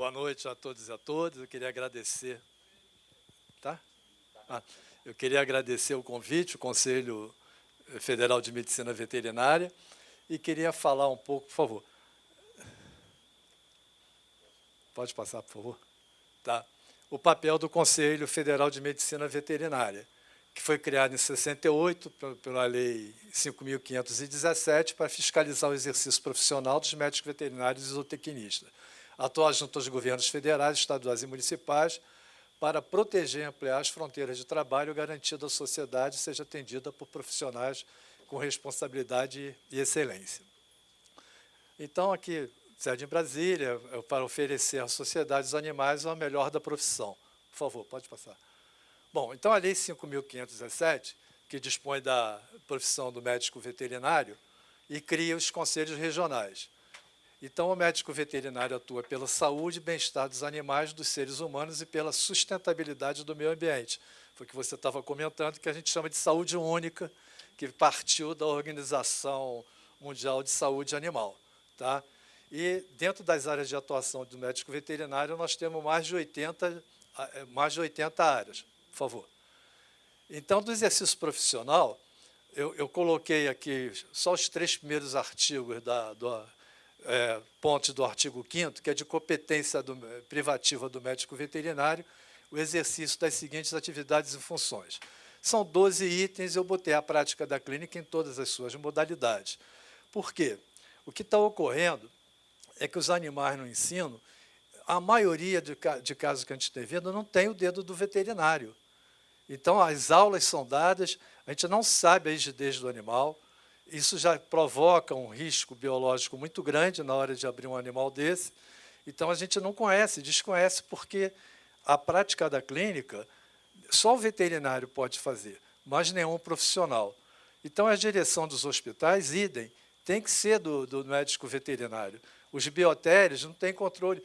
Boa noite a todos e a todas. Eu queria agradecer. Tá? Eu queria agradecer o convite, o Conselho Federal de Medicina Veterinária, e queria falar um pouco, por favor. Pode passar, por favor? Tá. O papel do Conselho Federal de Medicina Veterinária, que foi criado em 68 pela Lei 5.517 para fiscalizar o exercício profissional dos médicos veterinários e zootecnistas. Atua junto aos governos federais, estaduais e municipais para proteger e ampliar as fronteiras de trabalho, garantindo à sociedade seja atendida por profissionais com responsabilidade e excelência. Então, aqui, sede em Brasília, para oferecer à sociedade os animais o melhor da profissão. Por favor, pode passar. Bom, então a Lei 5.517, que dispõe da profissão do médico veterinário e cria os conselhos regionais. Então, o médico veterinário atua pela saúde e bem-estar dos animais, dos seres humanos e pela sustentabilidade do meio ambiente. Foi o que você estava comentando, que a gente chama de saúde única, que partiu da Organização Mundial de Saúde Animal. Tá? E, dentro das áreas de atuação do médico veterinário, nós temos mais de 80 áreas. Por favor. Então, do exercício profissional, eu coloquei aqui só os 3 primeiros artigos pontos do artigo 5º, que é de competência privativa do médico veterinário, o exercício das seguintes atividades e funções. São 12 itens, eu botei a prática da clínica em todas as suas modalidades. Por quê? O que está ocorrendo é que os animais no ensino, a maioria de casos que a gente tem vendo, não tem o dedo do veterinário. Então, as aulas são dadas, a gente não sabe a rigidez do animal, isso já provoca um risco biológico muito grande na hora de abrir um animal desse. Então, a gente não conhece, desconhece, porque a prática da clínica só o veterinário pode fazer, mas nenhum profissional. Então, a direção dos hospitais, idem, tem que ser do médico veterinário. Os biotérios não têm controle.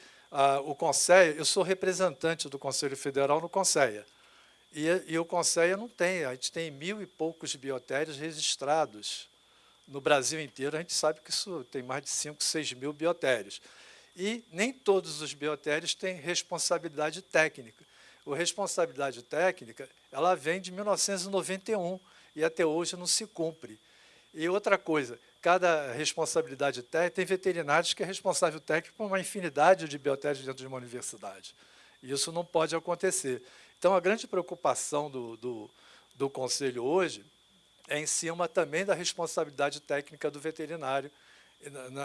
O CONSEA, eu sou representante do Conselho Federal no CONSEA, e o CONSEA não tem, a gente tem 1.000 e poucos biotérios registrados. No Brasil inteiro, a gente sabe que isso tem mais de 5, 6 mil biotérios. E nem todos os biotérios têm responsabilidade técnica. A responsabilidade técnica ela vem de 1991 e até hoje não se cumpre. E outra coisa, cada responsabilidade técnica, tem veterinários que é responsável técnico por uma infinidade de biotérios dentro de uma universidade. E isso não pode acontecer. Então, a grande preocupação do Conselho hoje é em cima também da responsabilidade técnica do veterinário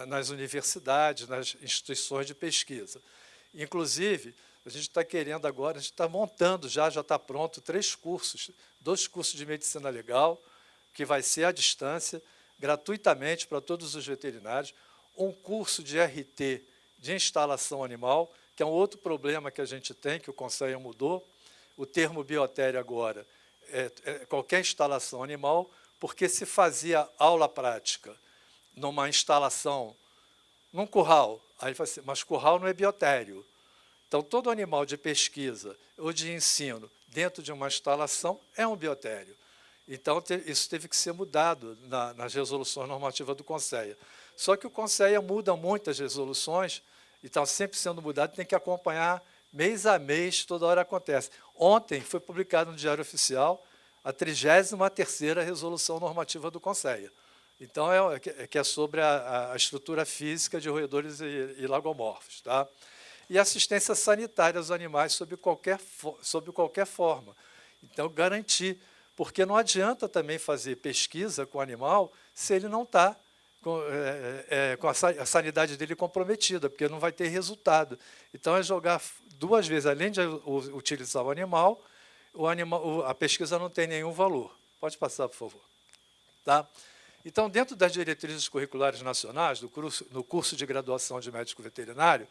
nas universidades, nas instituições de pesquisa. Inclusive, a gente está querendo agora, a gente está montando já está pronto 3 cursos, 2 cursos de medicina legal, que vai ser à distância, gratuitamente para todos os veterinários, um curso de RT de instalação animal, que é um outro problema que a gente tem, que o Conselho mudou. O termo biotério agora qualquer instalação animal, porque se fazia aula prática numa instalação, num curral, aí vai ser, mas curral não é biotério. Então, todo animal de pesquisa ou de ensino dentro de uma instalação é um biotério. Então, isso teve que ser mudado nas resoluções normativas do Conselho. Só que o Conselho muda muitas resoluções, e está sempre sendo mudado, tem que acompanhar mês a mês, toda hora acontece. Ontem foi publicado no Diário Oficial a 33ª resolução normativa do Conselho. Então, que é sobre a estrutura física de roedores e lagomorfos. Tá? E assistência sanitária aos animais sob qualquer forma. Então, garantir, porque não adianta também fazer pesquisa com o animal se ele não está com a sanidade dele comprometida, porque não vai ter resultado. Então, é jogar 2 vezes, além de utilizar o animal, a pesquisa não tem nenhum valor. Pode passar, por favor. Tá? Então, dentro das diretrizes curriculares nacionais, no curso de graduação de médico veterinário,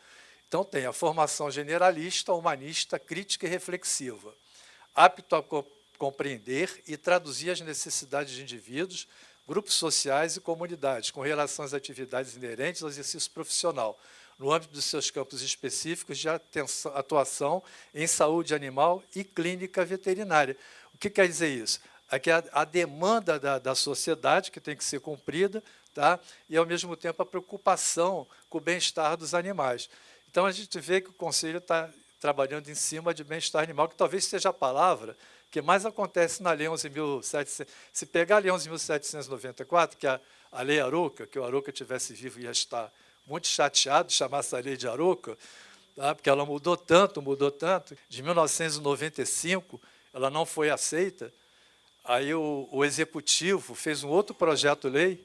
então tem a formação generalista, humanista, crítica e reflexiva, apto a compreender e traduzir as necessidades de indivíduos, grupos sociais e comunidades, com relação às atividades inerentes ao exercício profissional, no âmbito dos seus campos específicos de atuação em saúde animal e clínica veterinária. O que quer dizer isso? É que a demanda da sociedade, que tem que ser cumprida, tá? E, ao mesmo tempo, a preocupação com o bem-estar dos animais. Então, a gente vê que o Conselho está trabalhando em cima de bem-estar animal, que talvez seja a palavra que mais acontece na Lei 11.700. Se pegar a Lei 11.794, que é a Lei Arouca, que o Arouca tivesse vivo ia estar muito chateado de chamar essa lei de Arouca, tá? Porque ela mudou tanto, de 1995, ela não foi aceita. Aí o Executivo fez um outro projeto-lei,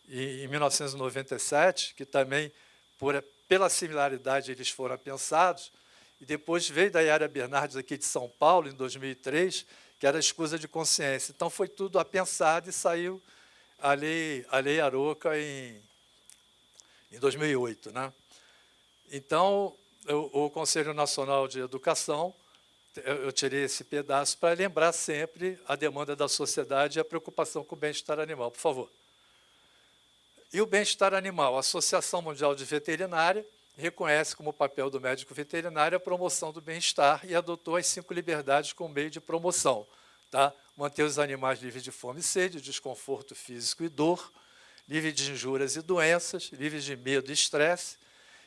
em 1997, que também, pela similaridade, eles foram pensados, e depois veio da Yara Bernardes, aqui de São Paulo, em 2003, que era a escusa de consciência. Então, foi tudo apensado e saiu a lei Arouca em 2008. Né? Então, o Conselho Nacional de Educação, eu tirei esse pedaço para lembrar sempre a demanda da sociedade e a preocupação com o bem-estar animal. Por favor. E o bem-estar animal, a Associação Mundial de Veterinária reconhece como papel do médico veterinário a promoção do bem-estar e adotou as 5 liberdades como meio de promoção. Tá? Manter os animais livres de fome e sede, desconforto físico e dor, livres de injúrias e doenças, livres de medo e estresse,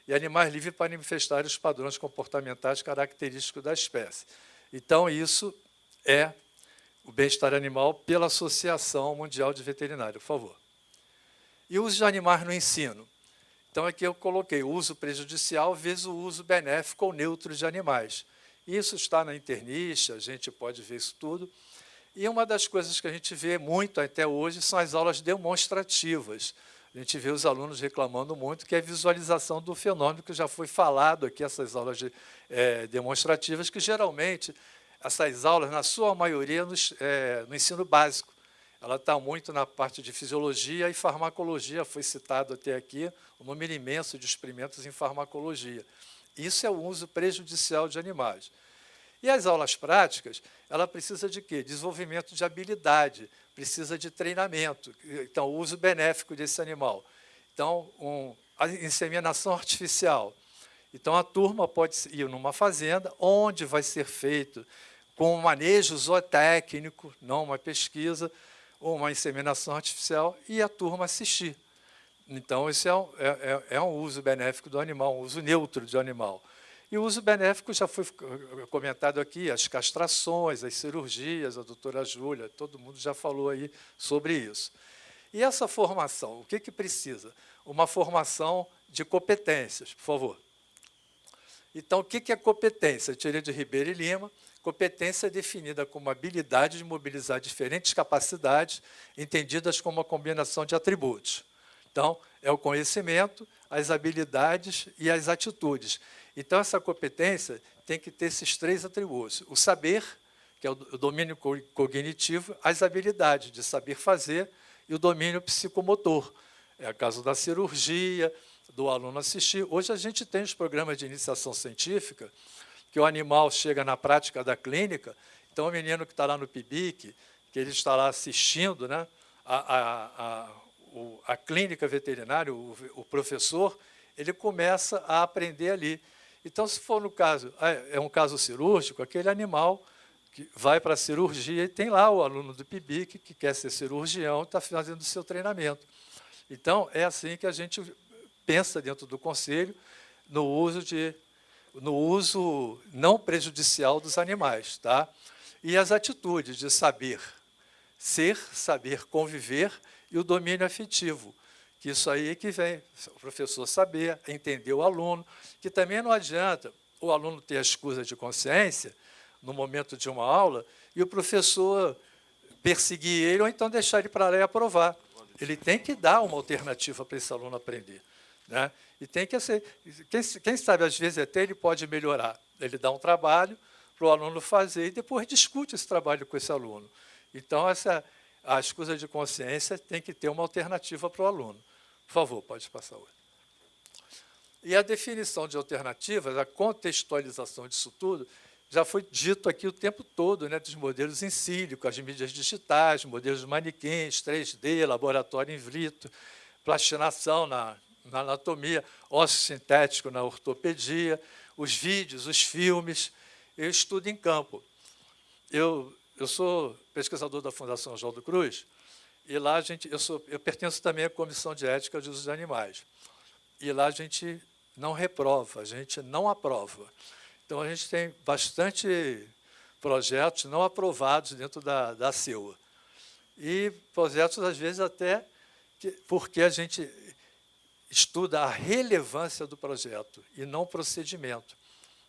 e animais livres para manifestar os padrões comportamentais característicos da espécie. Então, isso é o bem-estar animal pela Associação Mundial de Veterinária, por favor. E o uso de animais no ensino. Então, aqui eu coloquei o uso prejudicial vezes o uso benéfico ou neutro de animais. Isso está na Internista, a gente pode ver isso tudo. E uma das coisas que a gente vê muito até hoje são as aulas demonstrativas. A gente vê os alunos reclamando muito, que é a visualização do fenômeno, que já foi falado aqui, essas aulas demonstrativas, que geralmente, essas aulas, na sua maioria, no ensino básico. Ela está muito na parte de fisiologia e farmacologia, foi citado até aqui, um número imenso de experimentos em farmacologia. Isso é o uso prejudicial de animais. E as aulas práticas, ela precisa de quê? Desenvolvimento de habilidade, precisa de treinamento, então, o uso benéfico desse animal. Então, a inseminação artificial. Então, a turma pode ir numa fazenda, onde vai ser feito com um manejo zootécnico, não uma pesquisa, ou uma inseminação artificial, e a turma assistir. Então, isso é um uso benéfico do animal, um uso neutro do animal. E o uso benéfico já foi comentado aqui, as castrações, as cirurgias, a doutora Júlia, todo mundo já falou aí sobre isso. E essa formação, o que precisa? Uma formação de competências, por favor. Então, o que é competência? Eu tirei de Ribeiro e Lima. Competência é definida como habilidade de mobilizar diferentes capacidades, entendidas como uma combinação de atributos. Então, é o conhecimento, as habilidades e as atitudes. Então, essa competência tem que ter esses 3 atributos. O saber, que é o domínio cognitivo, as habilidades de saber fazer e o domínio psicomotor. É o caso da cirurgia, do aluno assistir. Hoje, a gente tem os programas de iniciação científica, que o animal chega na prática da clínica, então o menino que está lá no PIBIC, que ele está lá assistindo, né, a clínica veterinária, o professor, ele começa a aprender ali. Então, se for no caso, é um caso cirúrgico, aquele animal que vai para a cirurgia e tem lá o aluno do PIBIC que quer ser cirurgião e está fazendo o seu treinamento. Então, é assim que a gente pensa dentro do Conselho no uso não prejudicial dos animais. Tá? E as atitudes de saber ser, saber conviver e o domínio afetivo, que isso aí é que vem, o professor saber, entender o aluno, que também não adianta o aluno ter a escusa de consciência no momento de uma aula e o professor perseguir ele ou então deixar ele para lá e aprovar. Ele tem que dar uma alternativa para esse aluno aprender. Né? E tem que ser, quem sabe, às vezes, até ele pode melhorar. Ele dá um trabalho para o aluno fazer e depois discute esse trabalho com esse aluno. Então, a escusa de consciência tem que ter uma alternativa para o aluno. Por favor, pode passar outra. E a definição de alternativas, a contextualização disso tudo, já foi dito aqui o tempo todo, né, dos modelos em sílico, as mídias digitais, modelos de manequins, 3D, laboratório in vitro, plastinação na anatomia, ósseo sintético na ortopedia, os vídeos, os filmes, eu estudo em campo. Eu sou pesquisador da Fundação Oswaldo Cruz, e lá eu pertenço também à Comissão de Ética de Uso de Animais. E lá a gente não reprova, a gente não aprova. Então, a gente tem bastante projetos não aprovados dentro da CEUA. E projetos, às vezes, até porque a gente estuda a relevância do projeto e não o procedimento.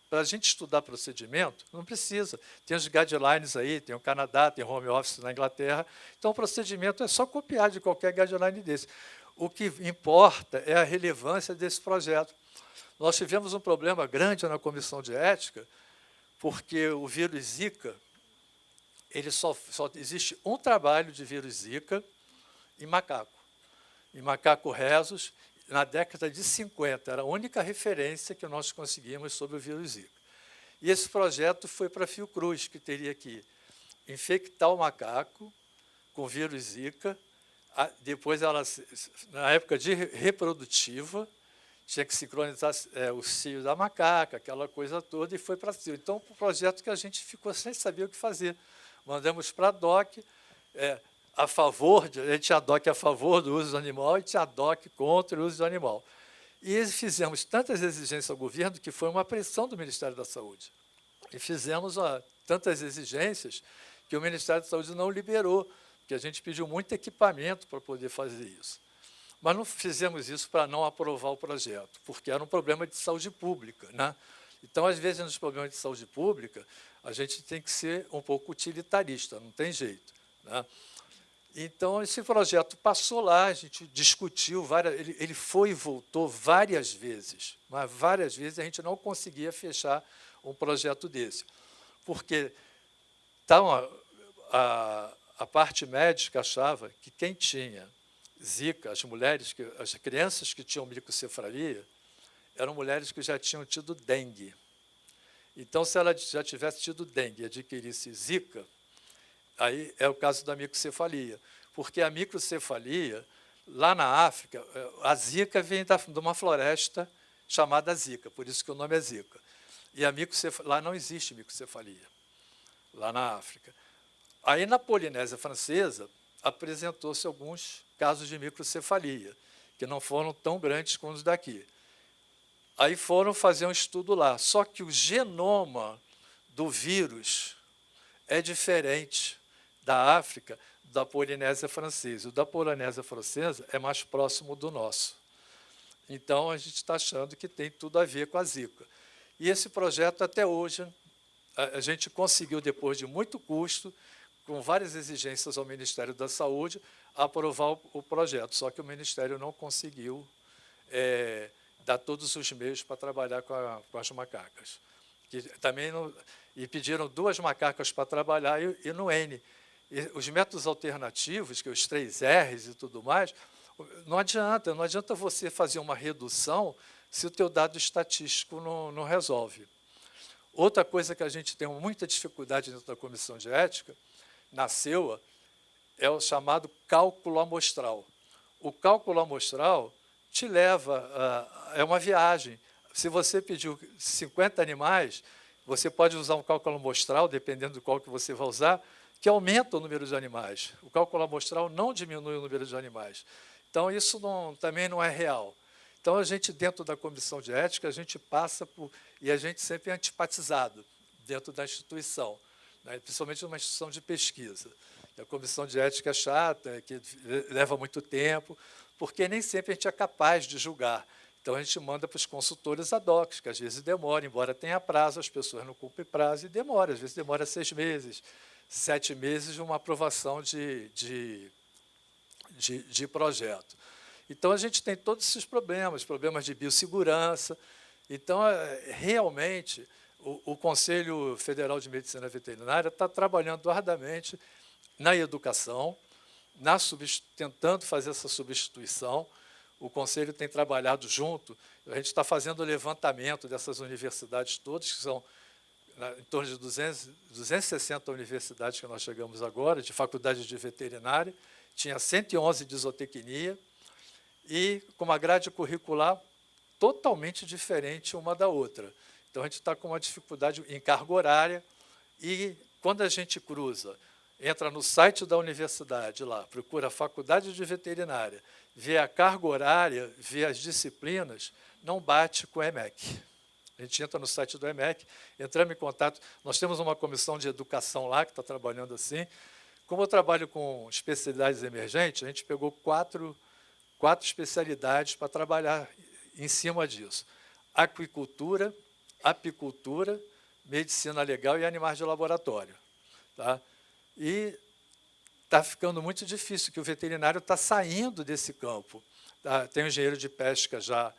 Para a gente estudar procedimento, não precisa. Tem os guidelines aí, tem o Canadá, tem home office na Inglaterra. Então, o procedimento é só copiar de qualquer guideline desse. O que importa é a relevância desse projeto. Nós tivemos um problema grande na comissão de ética, porque o vírus Zika, ele só existe um trabalho de vírus Zika em macaco rhesus, na década de 50, era a única referência que nós conseguimos sobre o vírus Zika. E esse projeto foi para a Fiocruz, que teria que infectar o macaco com vírus Zika, depois, ela, na época de reprodutiva, tinha que sincronizar o cio da macaca, aquela coisa toda, e foi para a CIO. Então, um projeto que a gente ficou sem saber o que fazer. Mandamos para a DOC, a gente tinha a DOC a favor do uso do animal e tinha a DOC contra o uso do animal. E fizemos tantas exigências ao governo que foi uma pressão do Ministério da Saúde. E fizemos tantas exigências que o Ministério da Saúde não liberou, porque a gente pediu muito equipamento para poder fazer isso. Mas não fizemos isso para não aprovar o projeto, porque era um problema de saúde pública, né? Então, às vezes, nos problemas de saúde pública, a gente tem que ser um pouco utilitarista, não tem jeito, né? Então, esse projeto passou lá, a gente discutiu, ele foi e voltou várias vezes, mas várias vezes a gente não conseguia fechar um projeto desse, porque a parte médica achava que quem tinha Zika, as crianças que tinham microcefalia, eram mulheres que já tinham tido dengue. Então, se ela já tivesse tido dengue e adquirisse Zika, aí é o caso da microcefalia, porque a microcefalia, lá na África, a Zika vem de uma floresta chamada Zika, por isso que o nome é Zika. E lá não existe microcefalia, lá na África. Aí, na Polinésia Francesa, apresentou-se alguns casos de microcefalia, que não foram tão grandes como os daqui. Aí foram fazer um estudo lá, só que o genoma do vírus é diferente da África, da Polinésia Francesa. O da Polinésia Francesa é mais próximo do nosso. Então, a gente está achando que tem tudo a ver com a Zika. E esse projeto, até hoje, a gente conseguiu, depois de muito custo, com várias exigências ao Ministério da Saúde, aprovar o projeto, só que o Ministério não conseguiu dar todos os meios para trabalhar com as macacas. E pediram 2 macacas para trabalhar e no N. E os métodos alternativos, que os 3 R's e tudo mais, não adianta você fazer uma redução se o teu dado estatístico não resolve. Outra coisa que a gente tem muita dificuldade dentro da Comissão de Ética, na CEUA, é o chamado cálculo amostral. O cálculo amostral te leva é uma viagem. Se você pediu 50 animais, você pode usar um cálculo amostral, dependendo do qual que você vai usar, que aumenta o número de animais. O cálculo amostral não diminui o número de animais. Então, isso também não é real. Então, a gente, dentro da Comissão de Ética, a gente passa por... E a gente sempre é antipatizado dentro da instituição, né, principalmente numa instituição de pesquisa. A Comissão de Ética é chata, que leva muito tempo, porque nem sempre a gente é capaz de julgar. Então, a gente manda para os consultores ad hoc, que às vezes demora, embora tenha prazo, as pessoas não cumprem prazo e demora. Às vezes demora 6 meses, 7 meses de uma aprovação de projeto. Então, a gente tem todos esses problemas de biossegurança. Então, realmente, o Conselho Federal de Medicina Veterinária está trabalhando arduamente na educação, tentando fazer essa substituição. O Conselho tem trabalhado junto, a gente está fazendo o levantamento dessas universidades todas, que são em torno de 260 universidades que nós chegamos agora, de faculdade de veterinária, tinha 111 de zootecnia, e com uma grade curricular totalmente diferente uma da outra. Então, a gente está com uma dificuldade em carga horária, e quando a gente cruza entra no site da universidade lá, procura a faculdade de veterinária, vê a carga horária, vê as disciplinas, não bate com o EMEC. A gente entra no site do EMEC, entramos em contato, nós temos uma comissão de educação lá que está trabalhando assim. Como eu trabalho com especialidades emergentes, a gente pegou quatro especialidades para trabalhar em cima disso. Aquicultura, apicultura, medicina legal e animais de laboratório. Tá? E está ficando muito difícil, que o veterinário está saindo desse campo. Tá? Tem o engenheiro de pesca já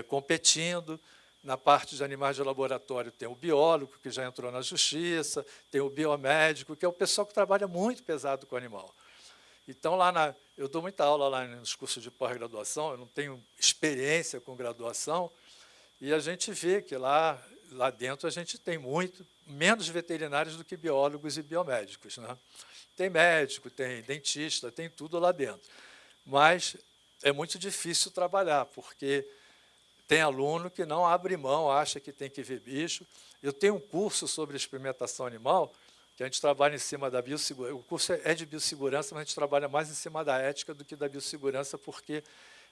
competindo, na parte de animais de laboratório tem o biólogo, que já entrou na justiça, tem o biomédico, que é o pessoal que trabalha muito pesado com o animal. Então, eu dou muita aula lá nos cursos de pós-graduação, eu não tenho experiência com graduação, e a gente vê que lá dentro a gente tem menos veterinários do que biólogos e biomédicos, né? Tem médico, tem dentista, tem tudo lá dentro. Mas é muito difícil trabalhar, porque tem aluno que não abre mão, acha que tem que ver bicho. Eu tenho um curso sobre experimentação animal, que a gente trabalha em cima da biossegurança. O curso é de biossegurança, mas a gente trabalha mais em cima da ética do que da biossegurança, porque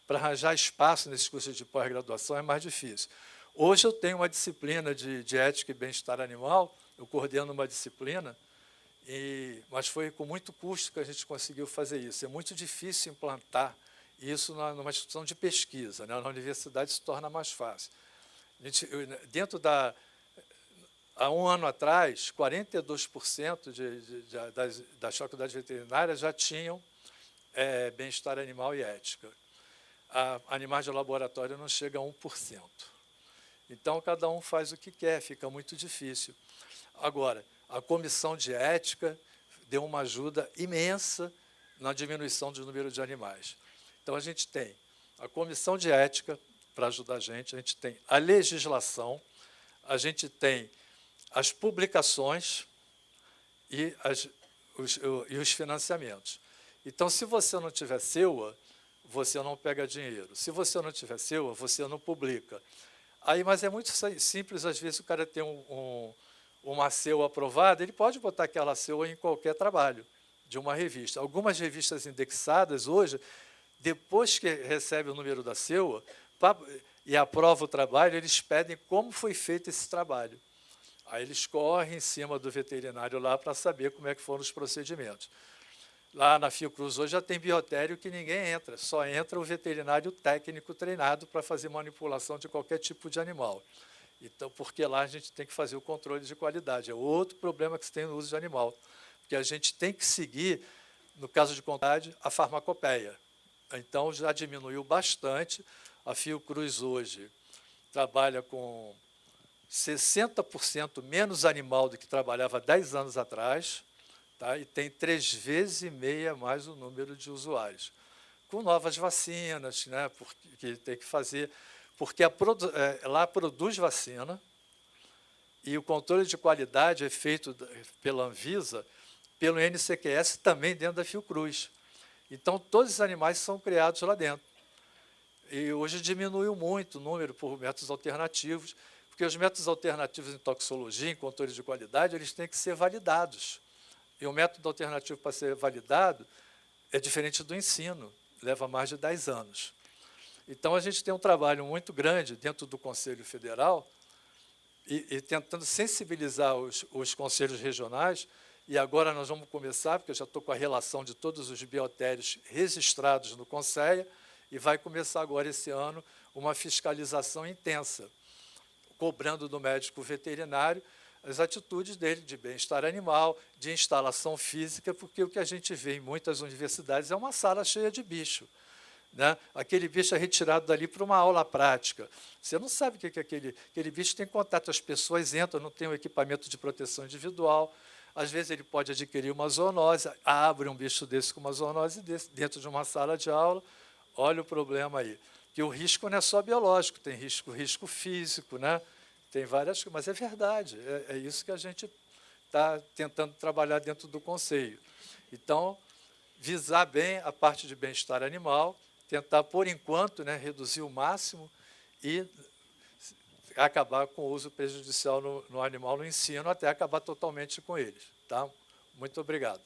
para arranjar espaço nesses cursos de pós-graduação é mais difícil. Hoje eu tenho uma disciplina de ética e bem-estar animal, eu coordeno uma disciplina, mas foi com muito custo que a gente conseguiu fazer isso. É muito difícil implantar isso numa instituição de pesquisa, né? Na universidade se torna mais fácil. Há um ano atrás, 42% das faculdades veterinárias já tinham bem-estar animal e ética. Animais de laboratório não chega a 1%. Então, cada um faz o que quer, fica muito difícil. Agora, a comissão de ética deu uma ajuda imensa na diminuição do número de animais. Então, a gente tem a comissão de ética para ajudar a gente tem a legislação, a gente tem as publicações e os financiamentos. Então, se você não tiver SEUA, você não pega dinheiro. Se você não tiver SEUA, você não publica. Mas é muito simples, às vezes o cara tem uma SEUA aprovada, ele pode botar aquela SEUA em qualquer trabalho de uma revista. Algumas revistas indexadas hoje, depois que recebe o número da SEUA e aprova o trabalho, eles pedem como foi feito esse trabalho. Aí eles correm em cima do veterinário lá para saber como é que foram os procedimentos. Lá na Fiocruz hoje já tem biotério que ninguém entra, só entra o veterinário técnico treinado para fazer manipulação de qualquer tipo de animal. Então, porque lá a gente tem que fazer o controle de qualidade. É outro problema que se tem no uso de animal, porque a gente tem que seguir, no caso de qualidade, a farmacopeia. Então, já diminuiu bastante. A Fiocruz hoje trabalha com 60% menos animal do que trabalhava 10 anos atrás, tá? E tem 3,5 vezes mais o número de usuários. Com novas vacinas, né, que tem que fazer, porque lá produz vacina e o controle de qualidade é feito pela Anvisa, pelo NCQS, também dentro da Fiocruz. Então, todos os animais são criados lá dentro. E hoje diminuiu muito o número por métodos alternativos, porque os métodos alternativos em toxicologia, em controle de qualidade, eles têm que ser validados. E o método alternativo para ser validado é diferente do ensino, leva mais de 10 anos. Então, a gente tem um trabalho muito grande dentro do Conselho Federal e tentando sensibilizar os conselhos regionais, e agora nós vamos começar, porque eu já estou com a relação de todos os biotérios registrados no Conselho, e vai começar agora, esse ano, uma fiscalização intensa, cobrando do médico veterinário as atitudes dele de bem-estar animal, de instalação física, porque o que a gente vê em muitas universidades é uma sala cheia de bicho, né? Aquele bicho é retirado dali para uma aula prática. Você não sabe o que é aquele bicho tem contato, as pessoas entram, não tem um equipamento de proteção individual, às vezes ele pode adquirir uma zoonose, abre um bicho desse com uma zoonose desse dentro de uma sala de aula, olha o problema aí. Que o risco não é só biológico, tem risco físico, né? Tem várias coisas, mas é verdade, é isso que a gente está tentando trabalhar dentro do Conselho. Então, visar bem a parte de bem-estar animal, tentar, por enquanto, né, reduzir o máximo e acabar com o uso prejudicial no animal no ensino, até acabar totalmente com eles. Tá? Muito obrigado.